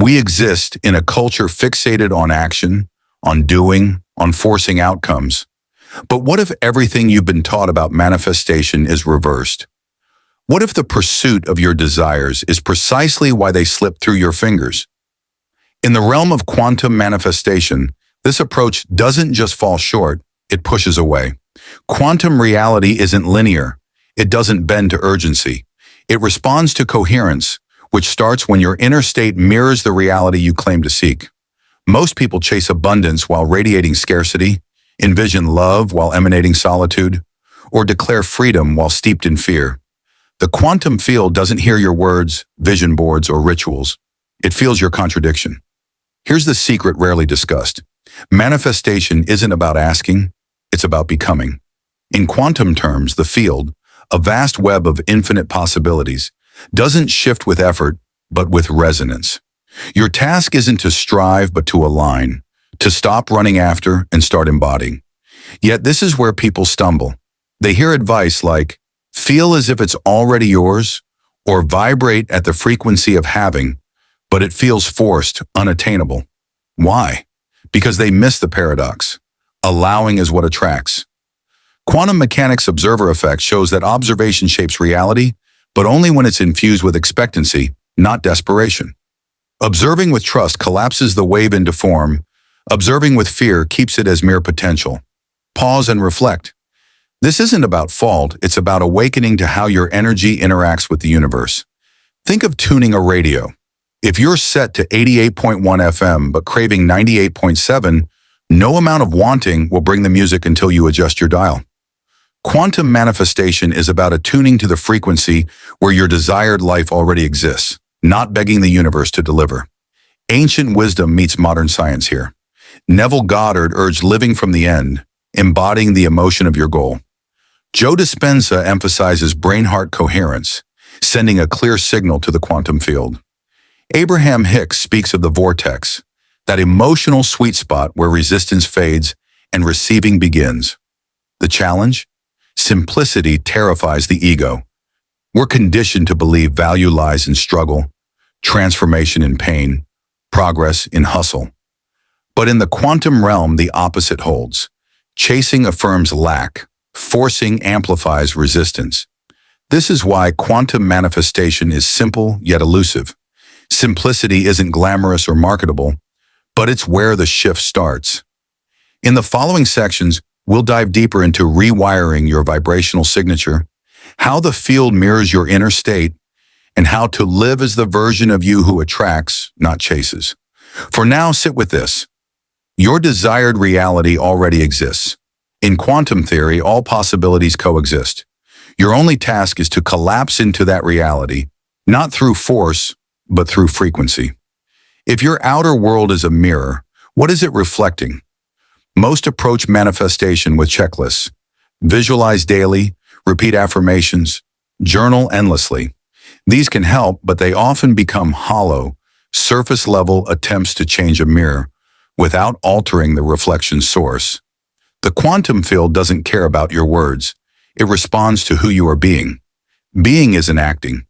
We exist in a culture fixated on action, on doing, on forcing outcomes. But what if everything you've been taught about manifestation is reversed? What if the pursuit of your desires is precisely why they slip through your fingers? In the realm of quantum manifestation, this approach doesn't just fall short, it pushes away. Quantum reality isn't linear. It doesn't bend to urgency. It responds to coherence, which starts when your inner state mirrors the reality you claim to seek. Most people chase abundance while radiating scarcity, envision love while emanating solitude, or declare freedom while steeped in fear. The quantum field doesn't hear your words, vision boards, or rituals. It feels your contradiction. Here's the secret rarely discussed. Manifestation isn't about asking, it's about becoming. In quantum terms, the field, a vast web of infinite possibilities, doesn't shift with effort, but with resonance. Your task isn't to strive, but to align, to stop running after and start embodying. Yet this is where people stumble. They hear advice like, feel as if it's already yours, or vibrate at the frequency of having, but it feels forced, unattainable. Why? Because they miss the paradox. Allowing is what attracts. Quantum mechanics observer effect shows that observation shapes reality, but only when it's infused with expectancy, not desperation. Observing with trust collapses the wave into form. Observing with fear keeps it as mere potential. Pause and reflect. This isn't about fault, it's about awakening to how your energy interacts with the universe. Think of tuning a radio. If you're set to 88.1 FM but craving 98.7, no amount of wanting will bring the music until you adjust your dial. Quantum manifestation is about attuning to the frequency where your desired life already exists, not begging the universe to deliver. Ancient wisdom meets modern science here. Neville Goddard urged living from the end, embodying the emotion of your goal. Joe Dispenza emphasizes brain-heart coherence, sending a clear signal to the quantum field. Abraham Hicks speaks of the vortex, that emotional sweet spot where resistance fades and receiving begins. The challenge? Simplicity terrifies the ego. We're conditioned to believe value lies in struggle, transformation in pain, progress in hustle. But in the quantum realm, the opposite holds. Chasing affirms lack, forcing amplifies resistance. This is why quantum manifestation is simple yet elusive. Simplicity isn't glamorous or marketable, but it's where the shift starts. In the following sections, we'll dive deeper into rewiring your vibrational signature, how the field mirrors your inner state, and how to live as the version of you who attracts, not chases. For now, sit with this. Your desired reality already exists. In quantum theory, all possibilities coexist. Your only task is to collapse into that reality, not through force, but through frequency. If your outer world is a mirror, what is it reflecting? Most approach manifestation with checklists. Visualize daily, repeat affirmations, journal endlessly. These can help, but they often become hollow, surface-level attempts to change a mirror without altering the reflection source. The quantum field doesn't care about your words. It responds to who you are being. Being isn't acting.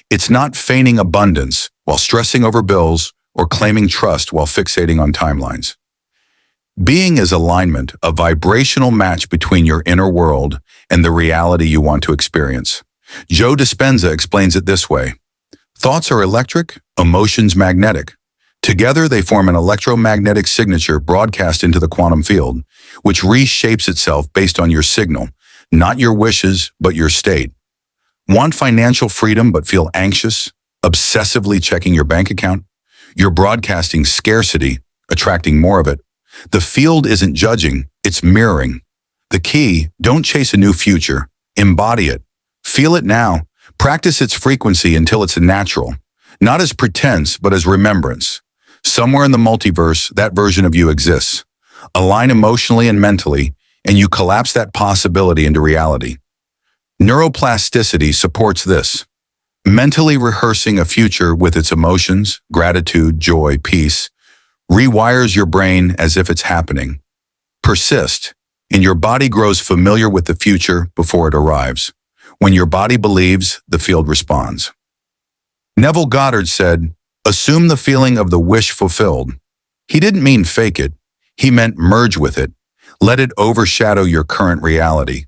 It's not feigning abundance while stressing over bills or claiming trust while fixating on timelines. Being is alignment, a vibrational match between your inner world and the reality you want to experience. Joe Dispenza explains it this way. Thoughts are electric, emotions magnetic. Together, they form an electromagnetic signature broadcast into the quantum field, which reshapes itself based on your signal, not your wishes, but your state. Want financial freedom but feel anxious, obsessively checking your bank account? You're broadcasting scarcity, attracting more of it. The field isn't judging, it's mirroring. The key, don't chase a new future, embody it. Feel it now, practice its frequency until it's natural, not as pretense, but as remembrance. Somewhere in the multiverse, that version of you exists. Align emotionally and mentally, and you collapse that possibility into reality. Neuroplasticity supports this. Mentally rehearsing a future with its emotions, gratitude, joy, peace, rewires your brain as if it's happening. Persist, and your body grows familiar with the future before it arrives. When your body believes, the field responds. Neville Goddard said, Assume the feeling of the wish fulfilled. He didn't mean fake it. He meant merge with it. Let it overshadow your current reality.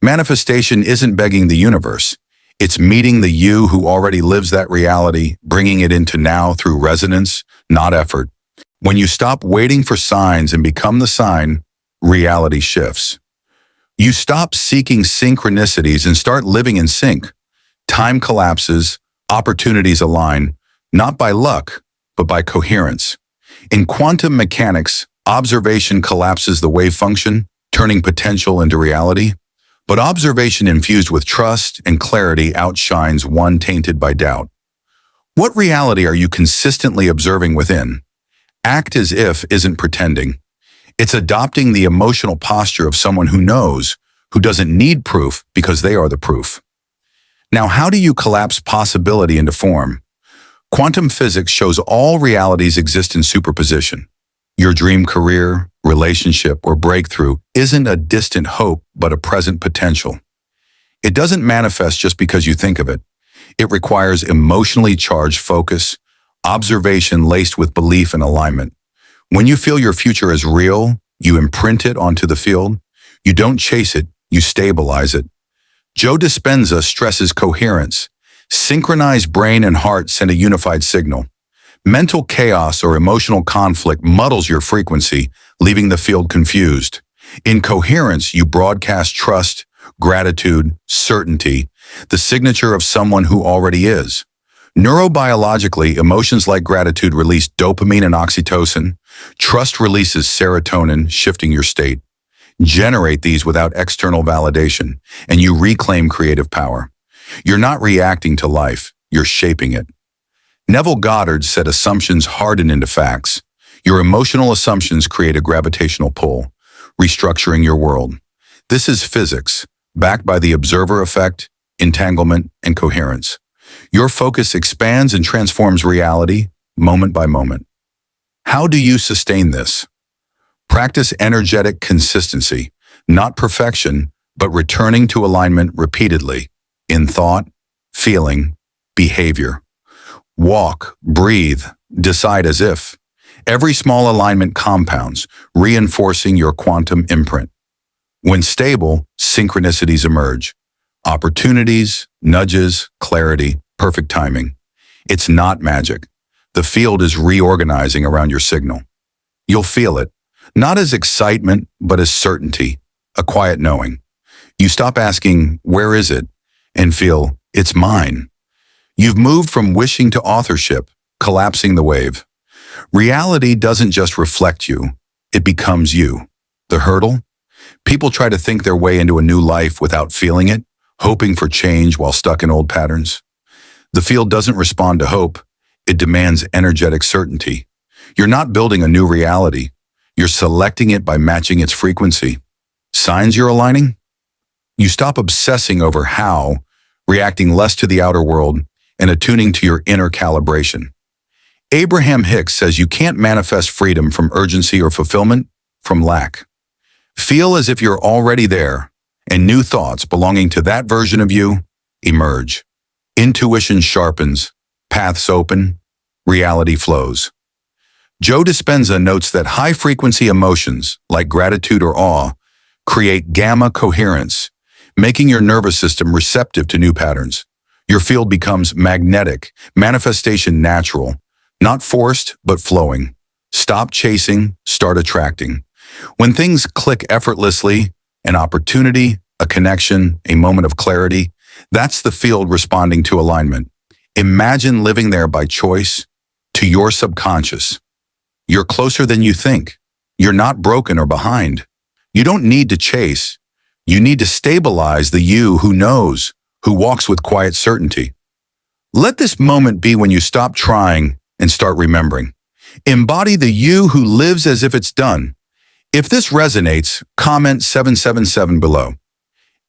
Manifestation isn't begging the universe. It's meeting the you who already lives that reality, bringing it into now through resonance, not effort. When you stop waiting for signs and become the sign, reality shifts. You stop seeking synchronicities and start living in sync. Time collapses, opportunities align, not by luck, but by coherence. In quantum mechanics, observation collapses the wave function, turning potential into reality. But observation infused with trust and clarity outshines one tainted by doubt. What reality are you consistently observing within? Act as if isn't pretending. It's adopting the emotional posture of someone who knows, who doesn't need proof because they are the proof. Now, how do you collapse possibility into form? Quantum physics shows all realities exist in superposition. Your dream career, relationship, or breakthrough isn't a distant hope, but a present potential. It doesn't manifest just because you think of it. It requires emotionally charged focus, observation laced with belief and alignment. When you feel your future is real, you imprint it onto the field. You don't chase it, you stabilize it. Joe Dispenza stresses coherence. Synchronized brain and heart send a unified signal. Mental chaos or emotional conflict muddles your frequency, leaving the field confused. In coherence, you broadcast trust, gratitude, certainty, the signature of someone who already is. Neurobiologically, emotions like gratitude release dopamine and oxytocin. Trust releases serotonin, shifting your state. Generate these without external validation, and you reclaim creative power. You're not reacting to life, you're shaping it. Neville Goddard said assumptions harden into facts. Your emotional assumptions create a gravitational pull, restructuring your world. This is physics, backed by the observer effect, entanglement, and coherence. Your focus expands and transforms reality, moment by moment. How do you sustain this? Practice energetic consistency, not perfection, but returning to alignment repeatedly, in thought, feeling, behavior. Walk, breathe, decide as if. Every small alignment compounds, reinforcing your quantum imprint. When stable, synchronicities emerge. Opportunities, nudges, clarity, perfect timing. It's not magic. The field is reorganizing around your signal. You'll feel it, not as excitement, but as certainty, a quiet knowing. You stop asking, where is it? And feel, it's mine. You've moved from wishing to authorship, collapsing the wave. Reality doesn't just reflect you, it becomes you. The hurdle? People try to think their way into a new life without feeling it, hoping for change while stuck in old patterns. The field doesn't respond to hope, it demands energetic certainty. You're not building a new reality, you're selecting it by matching its frequency. Signs you're aligning? You stop obsessing over how, reacting less to the outer world, and attuning to your inner calibration. Abraham Hicks says you can't manifest freedom from urgency or fulfillment from lack. Feel as if you're already there, and new thoughts belonging to that version of you emerge. Intuition sharpens, paths open, reality flows. Joe Dispenza notes that high-frequency emotions, like gratitude or awe, create gamma coherence, making your nervous system receptive to new patterns. Your field becomes magnetic, manifestation natural, not forced, but flowing. Stop chasing, start attracting. When things click effortlessly, an opportunity, a connection, a moment of clarity, that's the field responding to alignment. Imagine living there by choice, to your subconscious. You're closer than you think. You're not broken or behind. You don't need to chase. You need to stabilize the you who knows, who walks with quiet certainty. Let this moment be when you stop trying and start remembering. Embody the you who lives as if it's done. If this resonates, comment 777 below.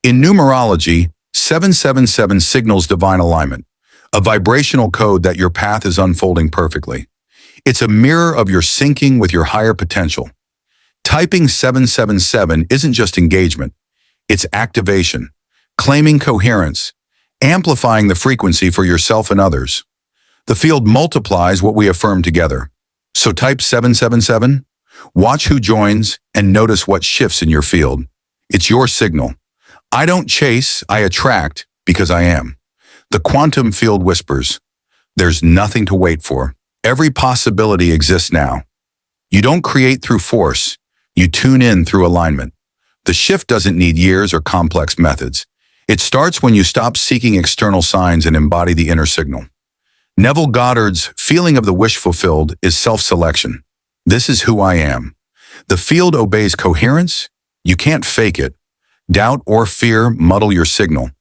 In numerology, 777 signals divine alignment, a vibrational code that your path is unfolding perfectly. It's a mirror of your syncing with your higher potential. Typing 777 isn't just engagement, it's activation, claiming coherence, amplifying the frequency for yourself and others. The field multiplies what we affirm together. So type 777, watch who joins, and notice what shifts in your field. It's your signal. I don't chase, I attract because I am. The quantum field whispers, there's nothing to wait for. Every possibility exists now. You don't create through force, you tune in through alignment. The shift doesn't need years or complex methods. It starts when you stop seeking external signs and embody the inner signal. Neville Goddard's feeling of the wish fulfilled is self-selection. This is who I am. The field obeys coherence. You can't fake it. Doubt or fear muddle your signal.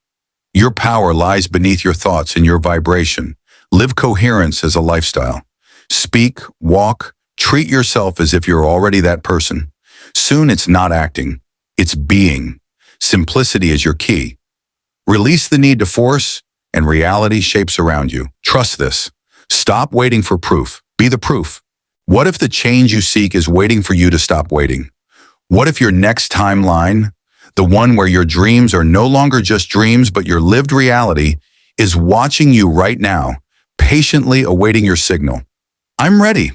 Your power lies beneath your thoughts and your vibration. Live coherence as a lifestyle. Speak, walk, treat yourself as if you're already that person. Soon it's not acting, it's being. Simplicity is your key. Release the need to force, and reality shapes around you. Trust this. Stop waiting for proof. Be the proof. What if the change you seek is waiting for you to stop waiting? What if your next timeline, the one where your dreams are no longer just dreams but your lived reality, is watching you right now, patiently awaiting your signal? I'm ready.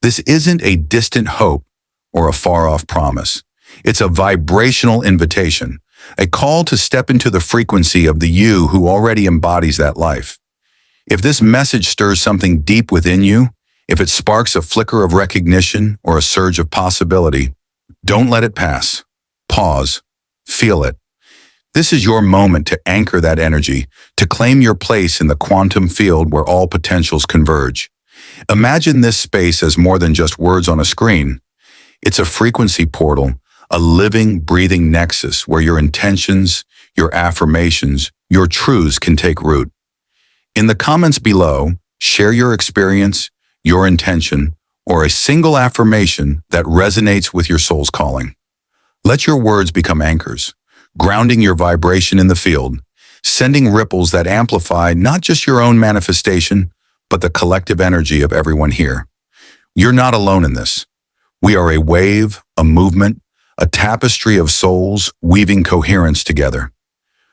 This isn't a distant hope or a far-off promise. It's a vibrational invitation, a call to step into the frequency of the you who already embodies that life. If this message stirs something deep within you, if it sparks a flicker of recognition or a surge of possibility, don't let it pass. Pause. Feel it. This is your moment to anchor that energy, to claim your place in the quantum field where all potentials converge. Imagine this space as more than just words on a screen. It's a frequency portal, a living, breathing nexus where your intentions, your affirmations, your truths can take root. In the comments below, share your experience, your intention, or a single affirmation that resonates with your soul's calling. Let your words become anchors, grounding your vibration in the field, sending ripples that amplify not just your own manifestation, but the collective energy of everyone here. You're not alone in this. We are a wave, a movement, a tapestry of souls weaving coherence together.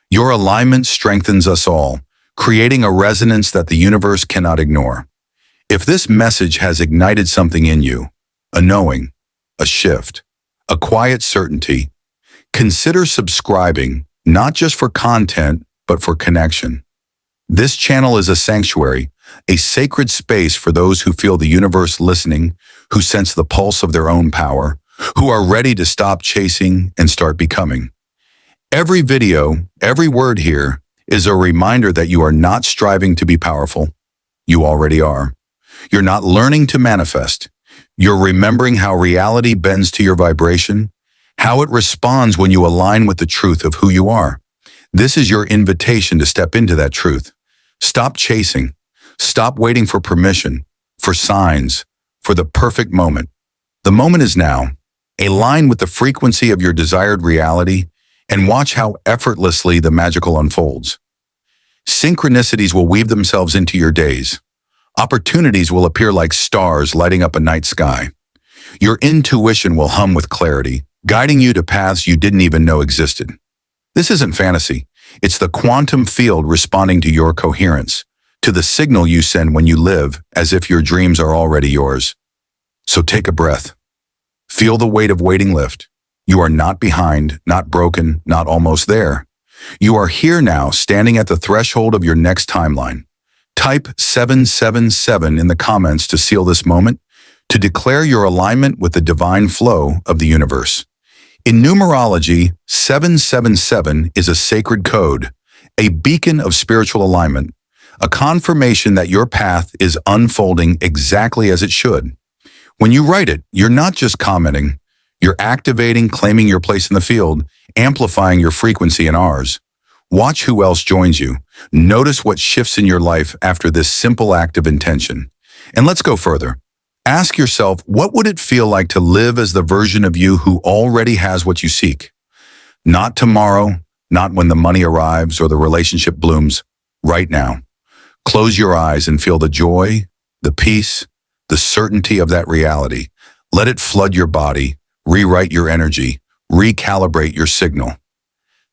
Your alignment strengthens us all, creating a resonance that the universe cannot ignore. If this message has ignited something in you, a knowing, a shift, a quiet certainty, consider subscribing, not just for content, but for connection. This channel is a sanctuary, a sacred space for those who feel the universe listening, who sense the pulse of their own power, who are ready to stop chasing and start becoming. Every video, every word here is a reminder that you are not striving to be powerful. You already are. You're not learning to manifest. You're remembering how reality bends to your vibration, how it responds when you align with the truth of who you are. This is your invitation to step into that truth. Stop chasing. Stop waiting for permission, for signs, for the perfect moment. The moment is now. Align with the frequency of your desired reality and watch how effortlessly the magical unfolds. Synchronicities will weave themselves into your days. Opportunities will appear like stars lighting up a night sky. Your intuition will hum with clarity, guiding you to paths you didn't even know existed. This isn't fantasy. It's the quantum field responding to your coherence, to the signal you send when you live as if your dreams are already yours. So take a breath. Feel the weight of waiting lift. You are not behind, not broken, not almost there. You are here now, standing at the threshold of your next timeline. Type 777 in the comments to seal this moment, to declare your alignment with the divine flow of the universe. In numerology, 777 is a sacred code, a beacon of spiritual alignment, a confirmation that your path is unfolding exactly as it should. When you write it, you're not just commenting, you're activating, claiming your place in the field, amplifying your frequency and ours. Watch who else joins you. Notice what shifts in your life after this simple act of intention. And let's go further. Ask yourself, what would it feel like to live as the version of you who already has what you seek? Not tomorrow, not when the money arrives or the relationship blooms, right now. Close your eyes and feel the joy, the peace, the certainty of that reality. Let it flood your body, rewrite your energy, recalibrate your signal.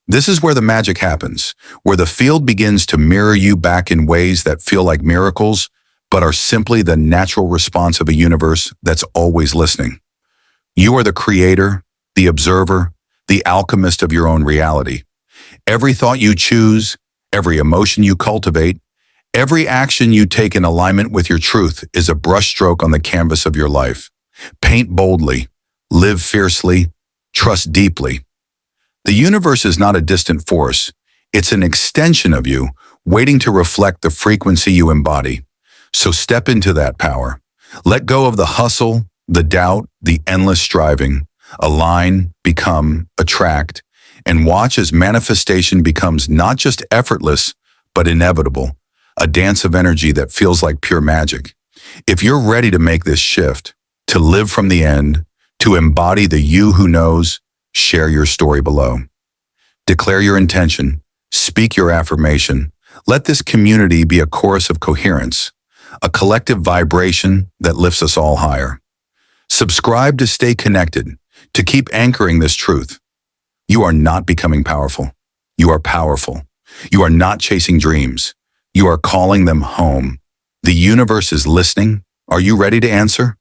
This is where the magic happens, where the field begins to mirror you back in ways that feel like miracles, but are simply the natural response of a universe that's always listening. You are the creator, the observer, the alchemist of your own reality. Every thought you choose, every emotion you cultivate, every action you take in alignment with your truth is a brushstroke on the canvas of your life. Paint boldly, live fiercely, trust deeply. The universe is not a distant force. It's an extension of you, waiting to reflect the frequency you embody. So step into that power. Let go of the hustle, the doubt, the endless striving. Align, become, attract, and watch as manifestation becomes not just effortless, but inevitable. A dance of energy that feels like pure magic. If you're ready to make this shift, to live from the end, to embody the you who knows, share your story below. Declare your intention, speak your affirmation. Let this community be a chorus of coherence, a collective vibration that lifts us all higher. Subscribe to stay connected, to keep anchoring this truth. You are not becoming powerful. You are powerful. You are not chasing dreams. You are calling them home. The universe is listening. Are you ready to answer?